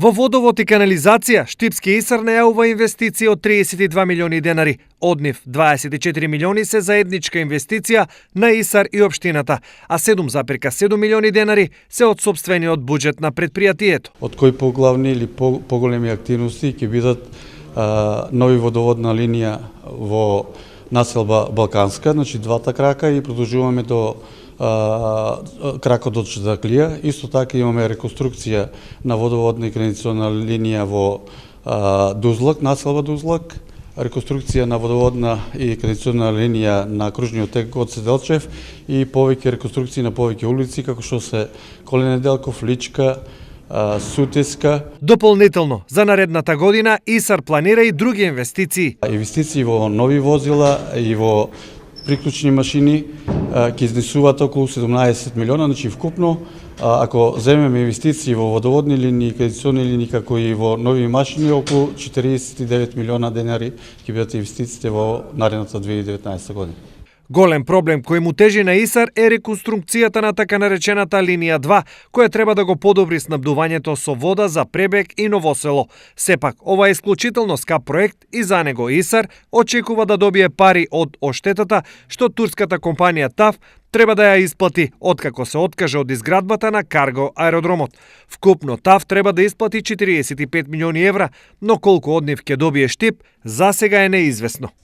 Во водовод и канализација, Штипски ИСАР најавува инвестиции од 32 милиони денари. Од нив 24 милиони се заедничка инвестиција на ИСАР и општината, а 7,7 милиони денари се од сопствениот буџет на претпријатието. Од кои поглавни или поголеми активности ќе бидат нови водоводна линија во населба Балканска, значи двата крака, и продолжуваме до кракот од Чедаклија. Исто така имаме реконструкција на водоводна и канализациона линија во Дузлак, населба Дузлак, реконструкција на водоводна и канализациона линија на кружниот тек од Седелчев и повеќе реконструкции на повеќе улици, како што се Коле Неделков, Личка, Сутиска. Дополнително, за наредната година ИСАР планира и други инвестиции. Инвестиции во нови возила и во приклучни машини ќе изнесуваат околу 17 милиона, значи вкупно, ако земеме инвестиции во водоводни линии, канализационни линии, како и во нови машини, околу 49 милиона денари ќе бидат инвестициите во наредната 2019 година. Голем проблем кој му тежи на ИСАР е реконструкцијата на така наречената линија 2, која треба да го подобри снабдувањето со вода за Пребег и Новосело. Сепак, ова е исклучително скап проект и за него ИСАР очекува да добие пари од оштетата што турската компанија ТАФ треба да ја исплати откако се откаже од изградбата на карго аеродромот. Вкупно ТАФ треба да исплати 45 милиони евра, но колку од нив ќе добие Штип, засега е неизвестно.